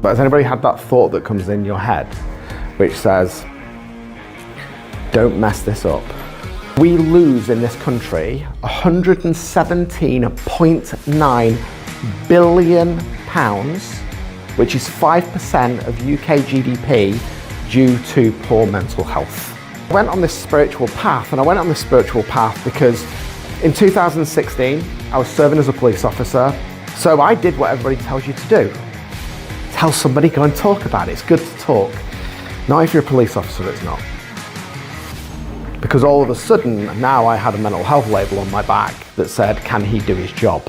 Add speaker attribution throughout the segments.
Speaker 1: But has anybody had that thought that comes in your head which says, don't mess this up? We lose in this country £117.9 billion, which is 5% of UK GDP, due to poor mental health. I went on this spiritual path, and I went on this spiritual path because in 2016, I was serving as a police officer. So I did what everybody tells you to do. Tell somebody, go and talk about it. It's good to talk. Not if you're a police officer, it's not. Because all of a sudden, now I had a mental health label on my back that said, can he do his job?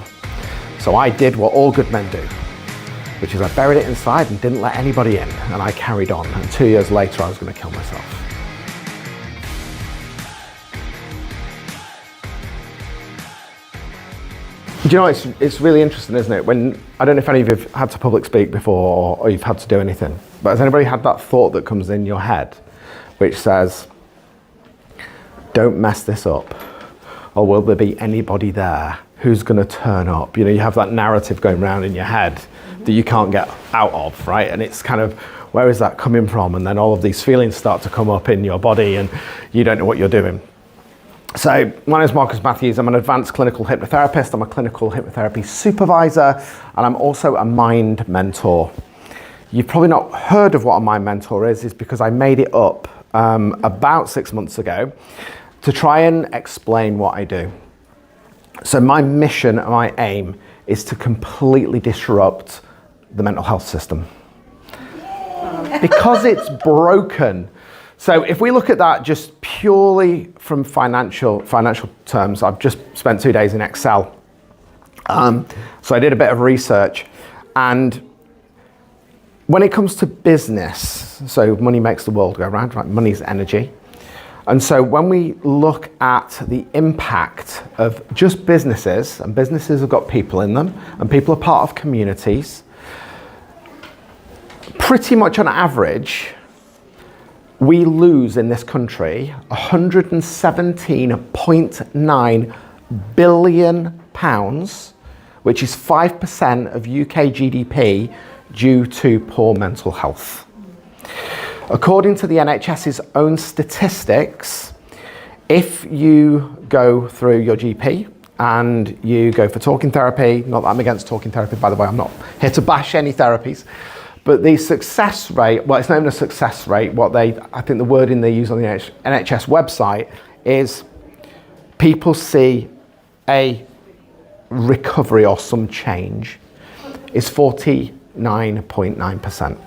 Speaker 1: So I did what all good men do, which is I buried it inside and didn't let anybody in, and I carried on. And 2 years later, I was going to kill myself. Do you know, it's really interesting, isn't it? When, I don't know if any of you have had to public speak before or you've had to do anything, but has anybody had that thought that comes in your head which says, don't mess this up, or will there be anybody there who's going to turn up? You know, you have that narrative going around in your head that you can't get out of, right? And it's kind of, where is that coming from? And then all of these feelings start to come up in your body and you don't know what you're doing. So my name is Marcus Matthews. I'm an advanced clinical hypnotherapist. I'm a clinical hypnotherapy supervisor, and I'm also a mind mentor. You've probably not heard of what a mind mentor is because I made it up about 6 months ago to try and explain what I do. So my mission and my aim is to completely disrupt the mental health system because it's broken. So if we look at that just purely from financial terms, I've just spent 2 days in Excel. So I did a bit of research, and when it comes to business, so money makes the world go round, right? Money's energy. And so when we look at the impact of just businesses, and businesses have got people in them, and people are part of communities, pretty much on average, we lose in this country £117.9 billion, which is 5% of UK GDP, due to poor mental health. According to the NHS's own statistics, if you go through your GP and you go for talking therapy, not that I'm against talking therapy, by the way, I'm not here to bash any therapies, but the success rate, well, it's not even a success rate, I think the wording they use on the NHS website is people see a recovery or some change is 49.9%.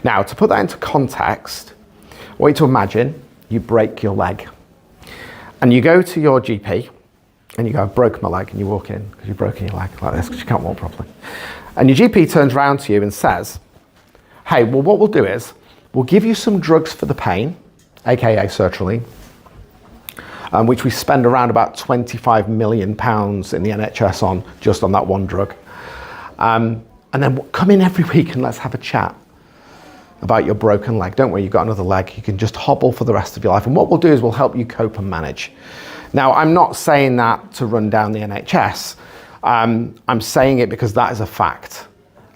Speaker 1: Now, to put that into context, I want you to imagine you break your leg and you go to your GP and you go, I've broken my leg, and you walk in because you've broken your leg like this because you can't walk properly. And your GP turns around to you and says, hey, well, what we'll do is we'll give you some drugs for the pain, aka sertraline, which we spend around about £25 million in the NHS on, just on that one drug. And then come in every week and let's have a chat about your broken leg. Don't worry, you've got another leg. You can just hobble for the rest of your life. And what we'll do is we'll help you cope and manage. Now, I'm not saying that to run down the NHS. I'm saying it because that is a fact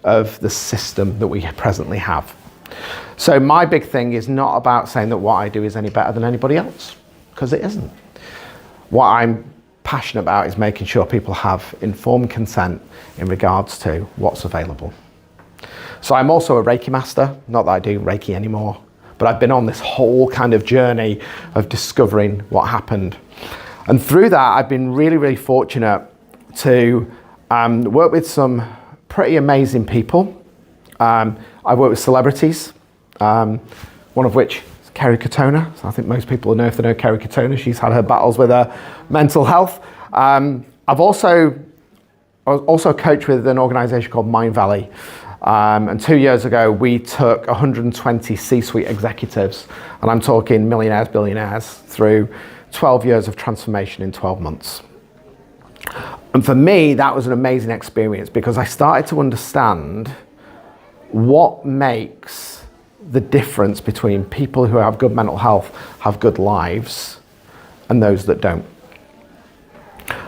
Speaker 1: of the system that we presently have. So my big thing is not about saying that what I do is any better than anybody else, because it isn't. What I'm passionate about is making sure people have informed consent in regards to what's available. So I'm also a Reiki master, not that I do Reiki anymore, but I've been on this whole kind of journey of discovering what happened. And through that, I've been really, really fortunate to work with some pretty amazing people. I work with celebrities, one of which is Kerry Katona. So I think most people know if they know Kerry Katona. She's had her battles with her mental health. I was also coached with an organisation called Mind Valley. And 2 years ago, we took 120 C-suite executives, and I'm talking millionaires, billionaires, through 12 years of transformation in 12 months. And for me, that was an amazing experience because I started to understand what makes the difference between people who have good mental health, have good lives, and those that don't.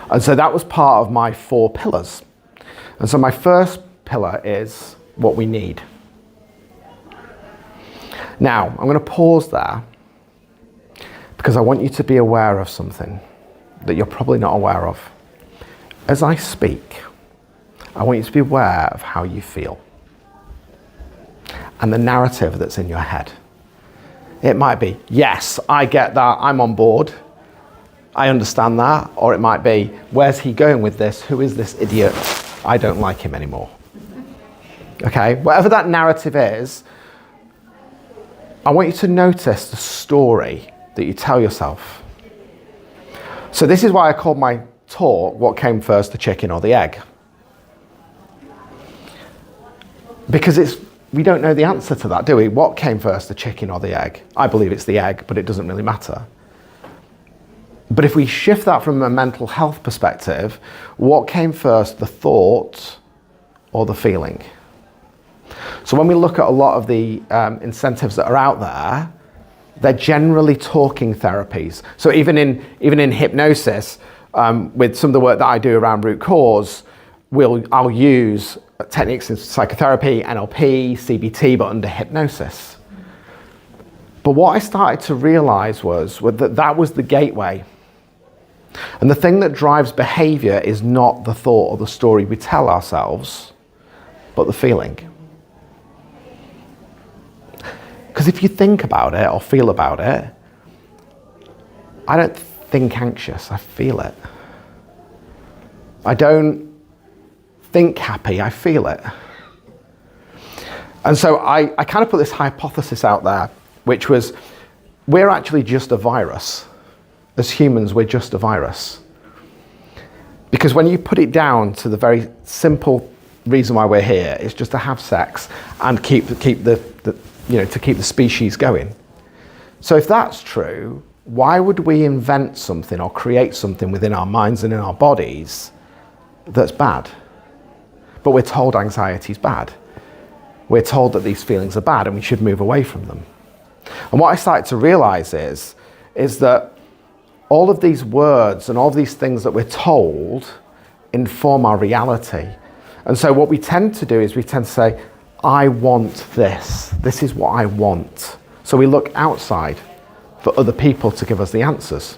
Speaker 1: And so that was part of my 4 pillars. And so my first pillar is what we need. Now, I'm going to pause there because I want you to be aware of something that you're probably not aware of. As I speak, I want you to be aware of how you feel and the narrative that's in your head. It might be, yes, I get that, I'm on board, I understand that. Or it might be, where's he going with this? Who is this idiot? I don't like him anymore. Okay, whatever that narrative is, I want you to notice the story that you tell yourself. So this is why I called my talk, what came first, the chicken or the egg? Because we don't know the answer to that, do we? What came first, the chicken or the egg? I believe it's the egg, but it doesn't really matter. But if we shift that from a mental health perspective, what came first, the thought or the feeling? So when we look at a lot of the incentives that are out there, they're generally talking therapies. So even in hypnosis, with some of the work that I do around root cause, I'll use techniques in psychotherapy, NLP, CBT, but under hypnosis. But what I started to realize was that was the gateway. And the thing that drives behavior is not the thought or the story we tell ourselves, but the feeling. Because if you think about it or feel about it, I don't think anxious, I feel it. I don't think happy, I feel it. And so I kind of put this hypothesis out there, which was, we're actually just a virus. As humans, we're just a virus. Because when you put it down to the very simple reason why we're here, is just to have sex and keep the species going. So if that's true, why would we invent something or create something within our minds and in our bodies that's bad? But we're told anxiety is bad. We're told that these feelings are bad and we should move away from them. And what I started to realize is that all of these words and all of these things that we're told inform our reality. And so what we tend to do is we tend to say, I want this. This is what I want. So we look outside for other people to give us the answers.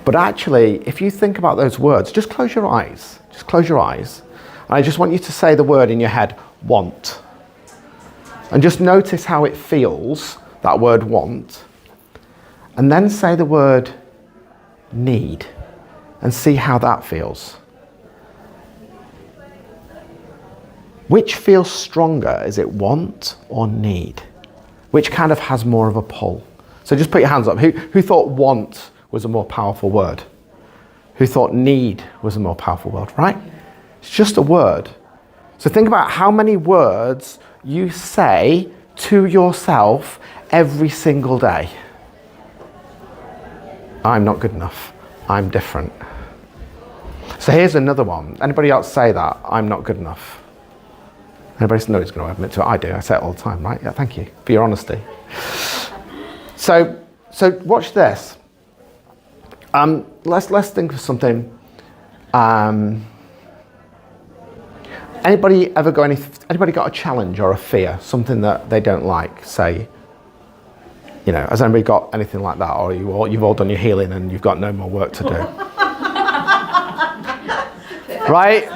Speaker 1: But actually, if you think about those words, just close your eyes. Just close your eyes. And I just want you to say the word in your head, want. And just notice how it feels, that word want. And then say the word need and see how that feels. Which feels stronger? Is it want or need? Which kind of has more of a pull? So just put your hands up. Who thought want was a more powerful word? Who thought need was a more powerful word, right? It's just a word. So think about how many words you say to yourself every single day. I'm not good enough. I'm different. So here's another one. Anybody else say that? I'm not good enough. Anybody knows going to admit to it? I do. I say it all the time, right? Yeah, thank you for your honesty. So watch this. Let's think of something. Anybody got a challenge or a fear, something that they don't like? Say, has anybody got anything like that, or you've all done your healing and you've got no more work to do? Right?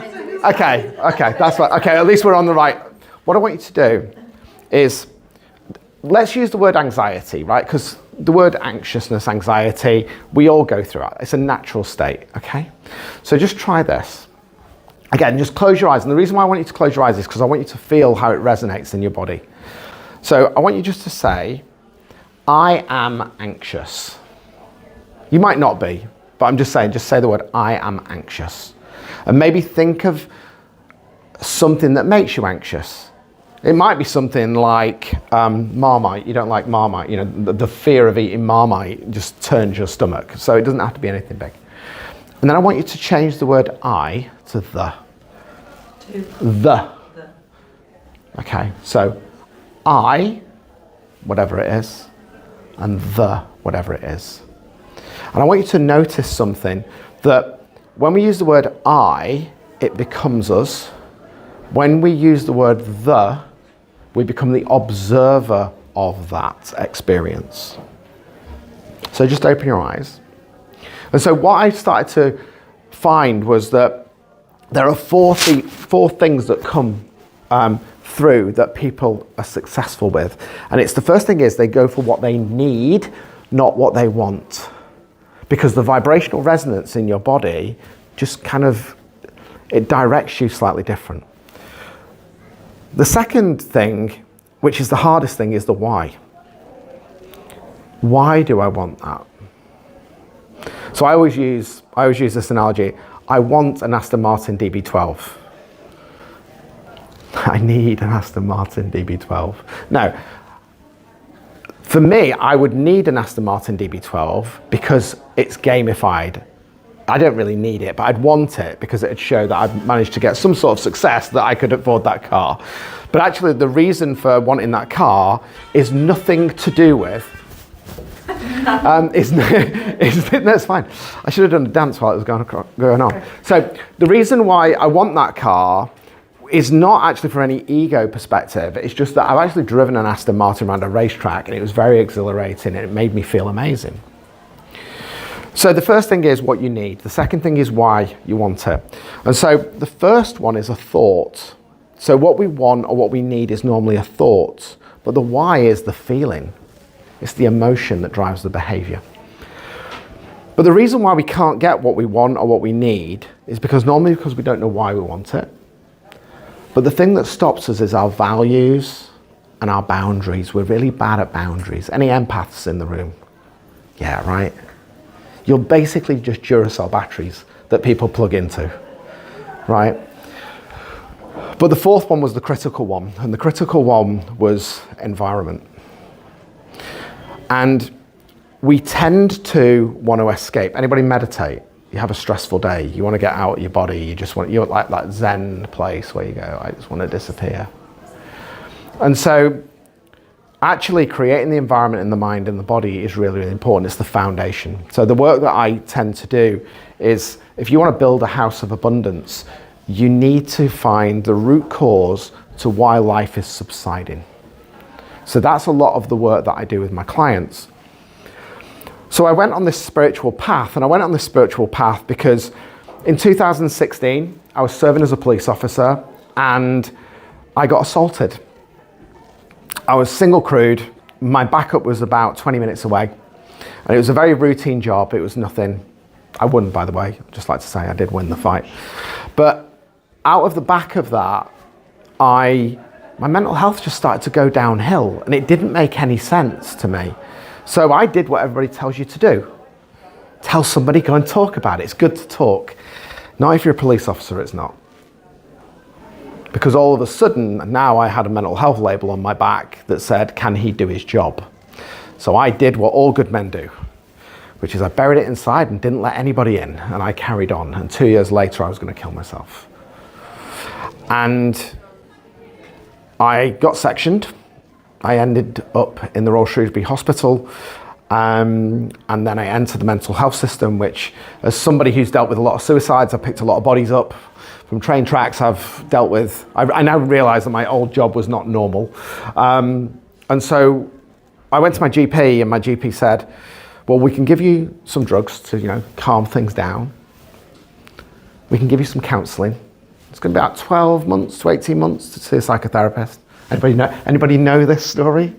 Speaker 1: Okay, that's right. Okay, at least we're on the right. What I want you to do is, let's use the word anxiety, right? Because the word anxiousness, anxiety, we all go through it. It's a natural state, okay? So just try this. Again, just close your eyes. And the reason why I want you to close your eyes is because I want you to feel how it resonates in your body. So I want you just to say, I am anxious. You might not be, but I'm just saying, just say the word, I am anxious. And maybe think of something that makes you anxious. It might be something like Marmite. You don't like Marmite. The fear of eating Marmite just turns your stomach. So it doesn't have to be anything big. And then I want you to change the word I to the. The. Okay, so I, whatever it is, and the, whatever it is. And I want you to notice something, that when we use the word I, it becomes us. When we use the word the, We become the observer of that experience. So just open your eyes. And so what I started to find was that there are four things that come through that people are successful with. And it's the first thing is they go for what they need, not what they want. Because the vibrational resonance in your body just kind of, it directs you slightly different. The second thing, which is the hardest thing, is the why. Why do I want that? So I always use this analogy. I want an Aston Martin DB12. I need an Aston Martin DB12. Now, for me, I would need an Aston Martin DB12 because it's gamified. I don't really need it, but I'd want it because it'd show that I've managed to get some sort of success that I could afford that car. But actually, the reason for wanting that car is nothing to do with that's fine. I should have done a dance while it was going on. So the reason why I want that car is not actually from any ego perspective. It's just that I've actually driven an Aston Martin around a racetrack and it was very exhilarating and it made me feel amazing. So the first thing is what you need. The second thing is why you want it. And so the first one is a thought. So what we want or what we need is normally a thought, but the why is the feeling. It's the emotion that drives the behavior. But the reason why we can't get what we want or what we need is because we don't know why we want it. But the thing that stops us is our values and our boundaries. We're really bad at boundaries. Any empaths in the room? Yeah, right? You're basically just Duracell batteries that people plug into, right? But the fourth one was the critical one, and the critical one was environment. And we tend to want to escape. Anybody meditate? You have a stressful day, you want to get out of your body, you're like that Zen place where you go, I just want to disappear. And so actually creating the environment in the mind and the body is really, really important. It's the foundation. So the work that I tend to do is, if you want to build a house of abundance, you need to find the root cause to why life is subsiding. So that's a lot of the work that I do with my clients. So I went on this spiritual path, and I went on this spiritual path because in 2016, I was serving as a police officer and I got assaulted. I was single crewed, my backup was about 20 minutes away, and it was a very routine job. It was nothing. I won, by the way. I'd just like to say I did win the fight. But out of the back of that, my mental health just started to go downhill, and it didn't make any sense to me. So I did what everybody tells you to do. Tell somebody, go and talk about it. It's good to talk. Not if you're a police officer, it's not. Because all of a sudden, now I had a mental health label on my back that said, can he do his job? So I did what all good men do, which is I buried it inside and didn't let anybody in, and I carried on. And 2 years later, I was going to kill myself. And I got sectioned. I ended up in the Royal Shrewsbury Hospital, and then I entered the mental health system, which, as somebody who's dealt with a lot of suicides, I picked a lot of bodies up from train tracks I've dealt with. I now realise that my old job was not normal. And so I went to my GP, and my GP said, well, we can give you some drugs to, calm things down. We can give you some counselling. It's going to be about 12 months to 18 months to see a psychotherapist. Anybody know this story?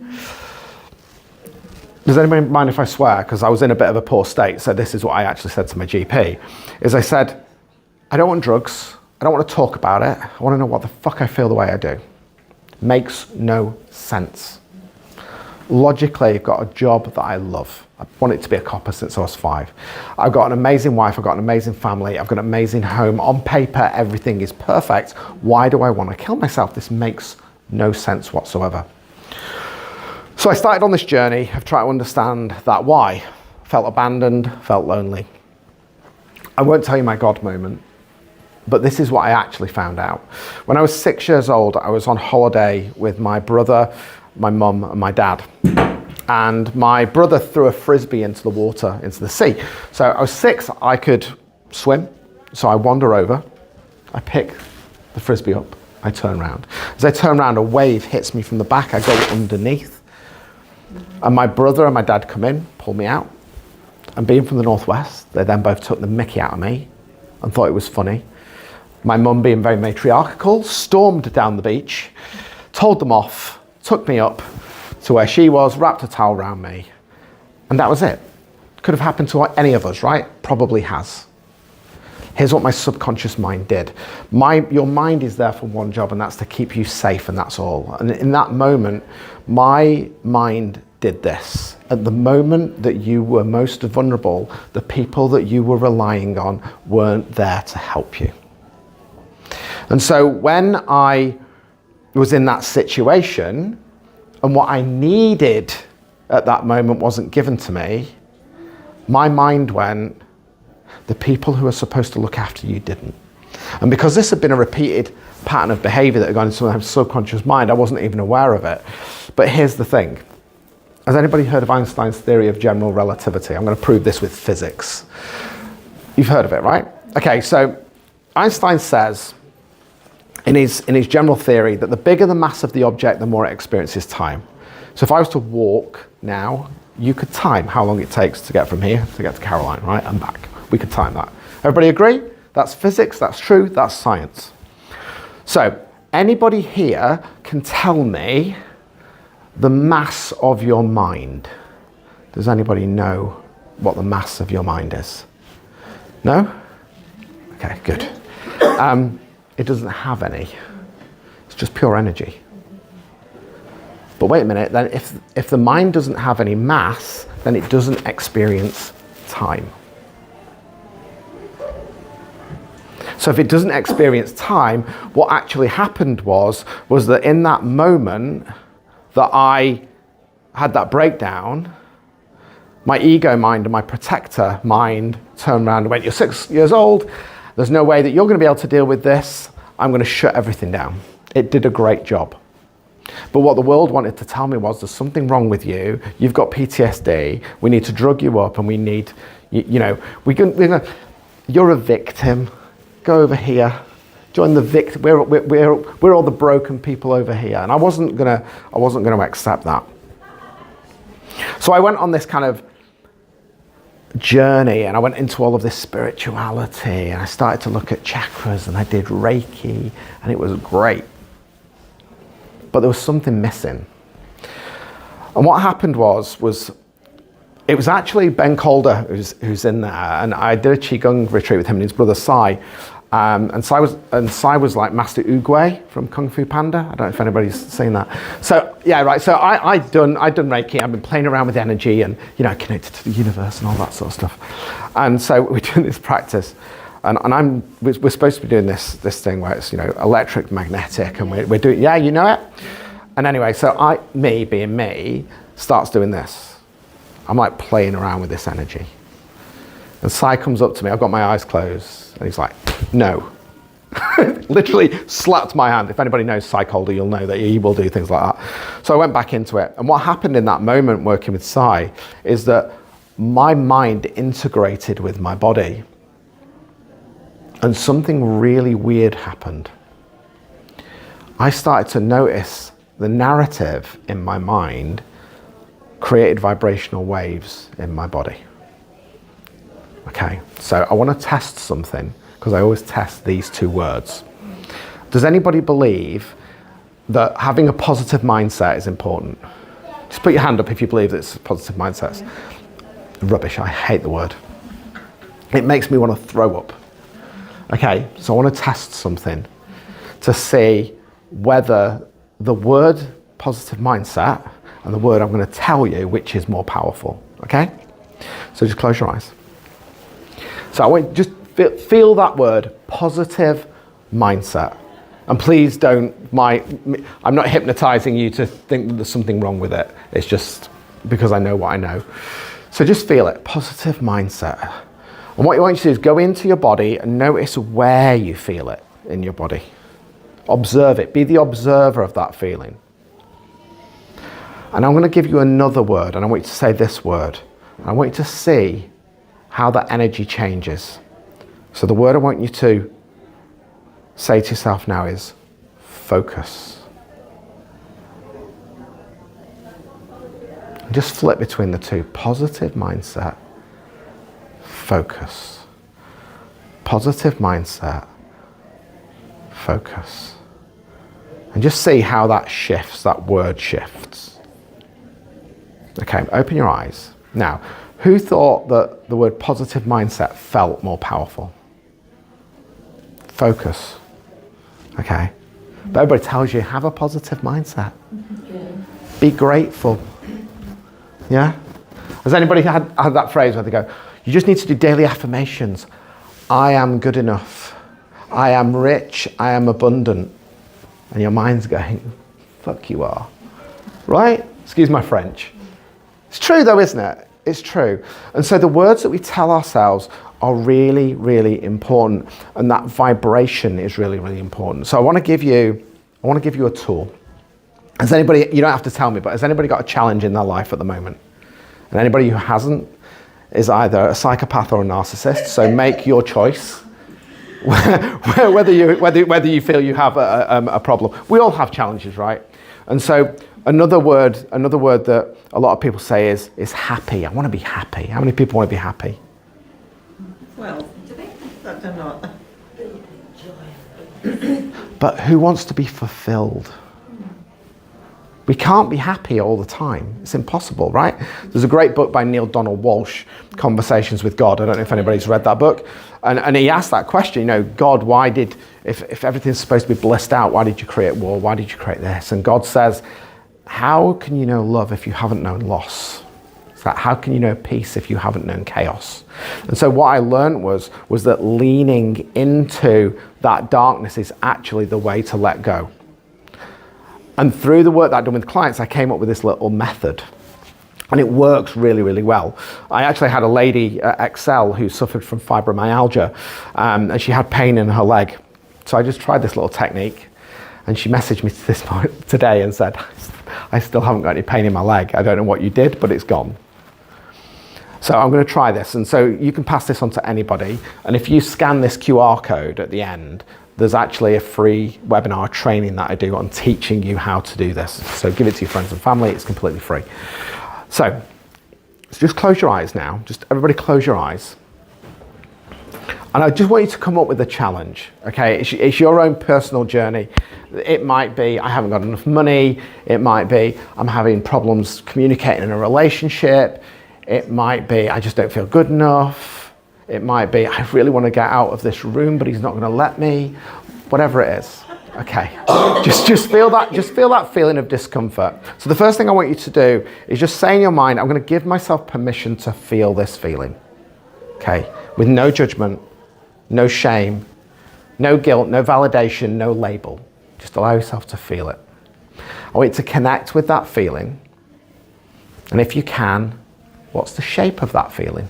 Speaker 1: Does anybody mind if I swear? Because I was in a bit of a poor state. So this is what I actually said to my GP, is I said, I don't want drugs. I don't want to talk about it. I want to know what the fuck I feel the way I do. Makes no sense. Logically, I've got a job that I love. I wanted to be a copper since I was 5. I've got an amazing wife. I've got an amazing family. I've got an amazing home. On paper, everything is perfect. Why do I want to kill myself? This makes no sense whatsoever. So I started on this journey of trying to understand that why. Felt abandoned, felt lonely. I won't tell you my God moment, but this is what I actually found out. When I was 6 years old, I was on holiday with my brother, my mum, and my dad. And my brother threw a frisbee into the water, into the sea. So I was 6, I could swim. So I wander over, I pick the frisbee up, I turn around. As I turn around, a wave hits me from the back. I go underneath. And my brother and my dad come in, pull me out. And being from the Northwest, they then both took the mickey out of me and thought it was funny. My mum, being very matriarchal, stormed down the beach, told them off, took me up to where she was, wrapped a towel around me, and that was it. Could have happened to any of us, right? Probably has. Here's what my subconscious mind did. Your mind is there for one job, and that's to keep you safe, and that's all. And in that moment, my mind did this. At the moment that you were most vulnerable, the people that you were relying on weren't there to help you. And so when I was in that situation, and what I needed at that moment wasn't given to me, my mind went, the people who are supposed to look after you didn't. And because this had been a repeated pattern of behavior that had gone into my subconscious mind, I wasn't even aware of it. But here's the thing. Has anybody heard of Einstein's theory of general relativity? I'm going to prove this with physics. You've heard of it, right? Okay, so Einstein says in his general theory that the bigger the mass of the object, the more it experiences time. So if I was to walk now, you could time how long it takes to get from here to get to Caroline, right, and back. We could time that. Everybody agree? That's physics, that's true, that's science. So anybody here can tell me the mass of your mind. Does anybody know what the mass of your mind is? No? Okay, good. It doesn't have any. It's just pure energy. But wait a minute, then if the mind doesn't have any mass, then it doesn't experience time. So if it doesn't experience time, what actually happened was that in that moment that I had that breakdown, my ego mind and my protector mind turned around and went, you're 6 years old, there's no way that you're going to be able to deal with this, I'm going to shut everything down. It did a great job. But what the world wanted to tell me was there's something wrong with you, you've got PTSD, we need to drug you up and we need, you're a victim, go over here, join the victim, we're all the broken people over here. And I wasn't gonna accept that. So I went on this kind of journey and I went into all of this spirituality and I started to look at chakras and I did Reiki and it was great. But there was something missing. And what happened was it was actually Ben Calder who's in there, and I did a Qigong retreat with him and his brother Sai. And Sai was like Master Oogway from Kung Fu Panda. I don't know if anybody's seen that. So yeah, right. So I'd done Reiki. I've been playing around with energy and connected to the universe and all that sort of stuff. And so we're doing this practice, and we're supposed to be doing this thing where it's electric, magnetic, and we're doing it. And anyway, so me being me starts doing this. I'm like playing around with this energy. And Sai comes up to me, I've got my eyes closed, and he's like, no. Literally slapped my hand. If anybody knows Sai Calder, you'll know that he will do things like that. So I went back into it. And what happened in that moment working with Sai is that my mind integrated with my body. And something really weird happened. I started to notice the narrative in my mind created vibrational waves in my body. Okay, so I want to test something because I always test these two words. Does anybody believe that having a positive mindset is important? Just put your hand up if you believe that it's a positive mindset. Rubbish, I hate the word. It makes me want to throw up. Okay, so I want to test something to see whether the word positive mindset and the word I'm going to tell you which is more powerful. Okay? So just close your eyes. So I want you to just feel that word, positive mindset. And please don't, I'm not hypnotizing you to think that there's something wrong with it. It's just because I know what I know. So just feel it, positive mindset. And what I want you to do is go into your body and notice where you feel it in your body. Observe it, be the observer of that feeling. And I'm going to give you another word, and I want you to say this word. I want you to see how that energy changes. So the word I want you to say to yourself now is focus. Just flip between the two. Positive mindset, focus. Positive mindset, focus. And just see how that shifts, that word shifts. Okay, open your eyes. Now, who thought that the word positive mindset felt more powerful? Focus. Okay. But everybody tells you, have a positive mindset. Yeah. Be grateful. Yeah? Has anybody had that phrase where they go, you just need to do daily affirmations. I am good enough. I am rich. I am abundant. And your mind's going, fuck you are. Right? Excuse my French. It's true though, isn't it? It's true. And so the words that we tell ourselves are really, really important. And that vibration is really, really important. So I want to give you a tool. Has anybody, you don't have to tell me, but has anybody got a challenge in their life at the moment? And anybody who hasn't is either a psychopath or a narcissist. So make your choice. whether you feel you have a problem. We all have challenges, right? And so another word that a lot of people say is happy. I want to be happy. How many people want to be happy?
Speaker 2: Well, do they? I don't know.
Speaker 1: But who wants to be fulfilled? We can't be happy all the time. It's impossible, right? There's a great book by Neil Donald Walsh, Conversations with God. I don't know if anybody's read that book. And he asked that question, you know, God, why did, if everything's supposed to be blissed out, why did you create war? Why did you create this? And God says, how can you know love if you haven't known loss? It's like, how can you know peace if you haven't known chaos? And so what I learned was that leaning into that darkness is actually the way to let go. And through the work that I've done with clients, I came up with this little method. And it works really, really well. I actually had a lady at Excel who suffered from fibromyalgia, and she had pain in her leg. So I just tried this little technique, and she messaged me today and said, I still haven't got any pain in my leg. I don't know what you did, but it's gone. So I'm going to try this. And so you can pass this on to anybody. And if you scan this QR code at the end, there's actually a free webinar training that I do on teaching you how to do this. So give it to your friends and family. It's completely free. So just close your eyes now. Just everybody close your eyes. And I just want you to come up with a challenge, okay? It's your own personal journey. It might be, I haven't got enough money. It might be, I'm having problems communicating in a relationship. It might be, I just don't feel good enough. It might be, I really want to get out of this room, but he's not going to let me. Whatever it is, okay. Just feel that feeling of discomfort. So the first thing I want you to do is just say in your mind, I'm going to give myself permission to feel this feeling, okay? With no judgment, no shame, no guilt, no validation, no label. Just allow yourself to feel it. I want you to connect with that feeling. And if you can, what's the shape of that feeling?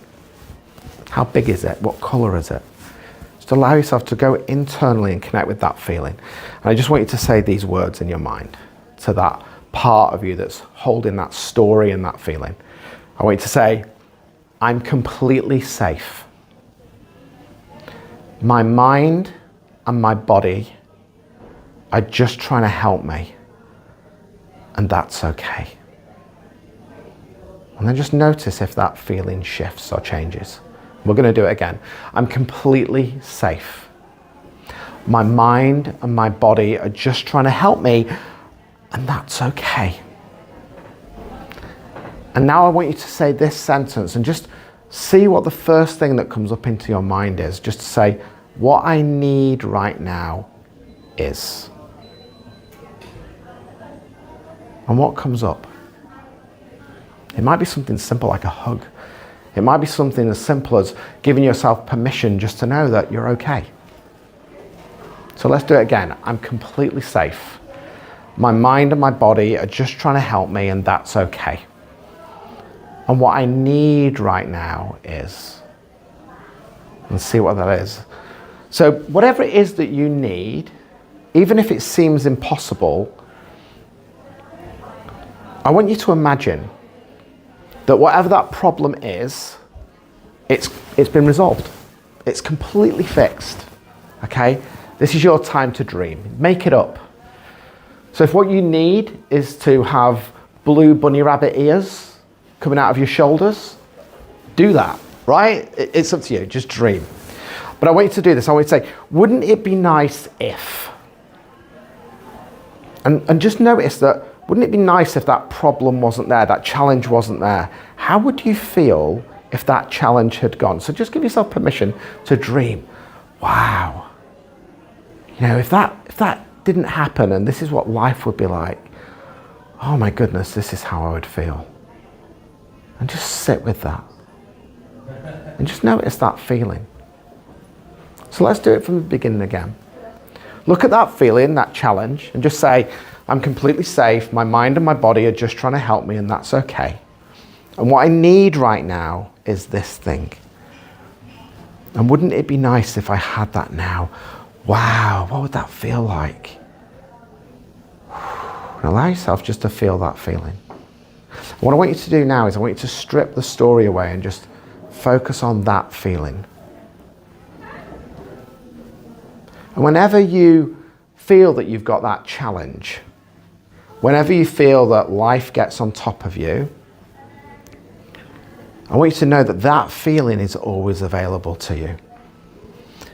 Speaker 1: How big is it? What color is it? Just allow yourself to go internally and connect with that feeling. And I just want you to say these words in your mind to that part of you that's holding that story and that feeling. I want you to say, I'm completely safe. My mind and my body are just trying to help me, and that's okay. And then just notice if that feeling shifts or changes. We're going to do it again. I'm completely safe. My mind and my body are just trying to help me, and that's okay. And now I want you to say this sentence and just see what the first thing that comes up into your mind is. Just to say, what I need right now is. And what comes up? It might be something simple like a hug. It might be something as simple as giving yourself permission just to know that you're okay. So let's do it again. I'm completely safe. My mind and my body are just trying to help me, and that's okay. And what I need right now is, and see what that is. So whatever it is that you need, even if it seems impossible, I want you to imagine that whatever that problem is, it's been resolved. It's completely fixed, okay? This is your time to dream. Make it up. So if what you need is to have blue bunny rabbit ears coming out of your shoulders, do that, right? It's up to you, just dream. But I want you to do this. I want you to say, wouldn't it be nice if? And just notice that, wouldn't it be nice if that problem wasn't there, that challenge wasn't there? How would you feel if that challenge had gone? So just give yourself permission to dream. Wow. You know, if that didn't happen and this is what life would be like, oh my goodness, this is how I would feel. And just sit with that. And just notice that feeling. So let's do it from the beginning again. Look at that feeling, that challenge, and just say, I'm completely safe. My mind and my body are just trying to help me, and that's okay. And what I need right now is this thing. And wouldn't it be nice if I had that now? Wow, what would that feel like? And allow yourself just to feel that feeling. What I want you to do now is I want you to strip the story away and just focus on that feeling. And whenever you feel that you've got that challenge, whenever you feel that life gets on top of you, I want you to know that that feeling is always available to you.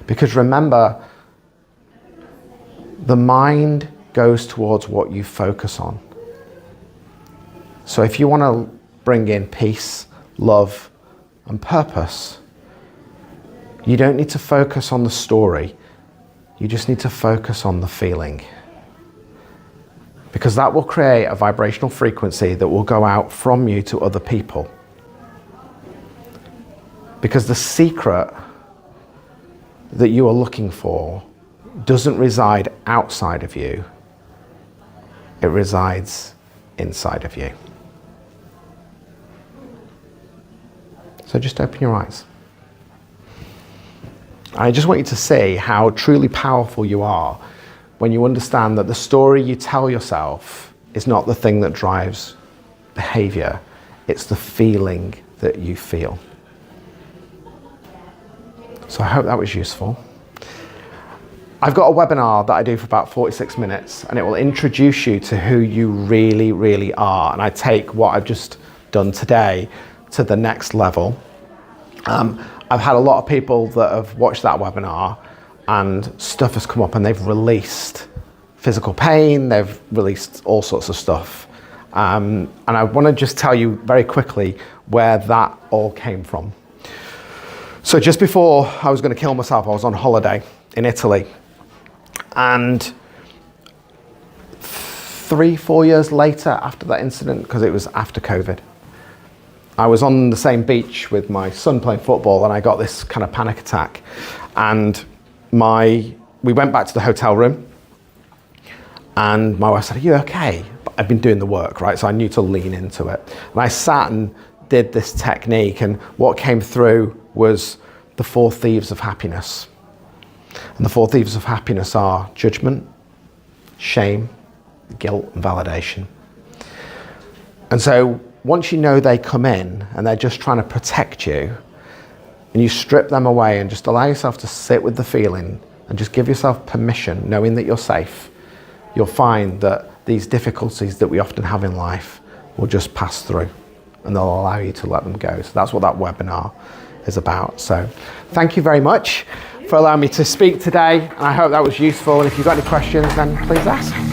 Speaker 1: Because remember, the mind goes towards what you focus on. So if you want to bring in peace, love, and purpose, you don't need to focus on the story. You just need to focus on the feeling. Because that will create a vibrational frequency that will go out from you to other people. Because the secret that you are looking for doesn't reside outside of you. It resides inside of you. So just open your eyes. I just want you to see how truly powerful you are when you understand that the story you tell yourself is not the thing that drives behavior, it's the feeling that you feel. So I hope that was useful. I've got a webinar that I do for about 46 minutes, and it will introduce you to who you really, really are. And I take what I've just done today to the next level. I've had a lot of people that have watched that webinar and stuff has come up and they've released physical pain, they've released all sorts of stuff. And I want to just tell you very quickly where that all came from. So just before I was going to kill myself, I was on holiday in Italy. And 3-4 years later after that incident, because it was after COVID, I was on the same beach with my son playing football and I got this kind of panic attack. And we went back to the hotel room and my wife said, "Are you okay?" But I'd been doing the work, right? So I knew to lean into it. And I sat and did this technique, and what came through was the 4 thieves of happiness. And the 4 thieves of happiness are judgment, shame, guilt, and validation. And so once you know they come in and they're just trying to protect you, and you strip them away and just allow yourself to sit with the feeling and just give yourself permission, knowing that you're safe, you'll find that these difficulties that we often have in life will just pass through and they'll allow you to let them go. So that's what that webinar is about. So thank you very much for allowing me to speak today, and I hope that was useful. And if you've got any questions, then please ask.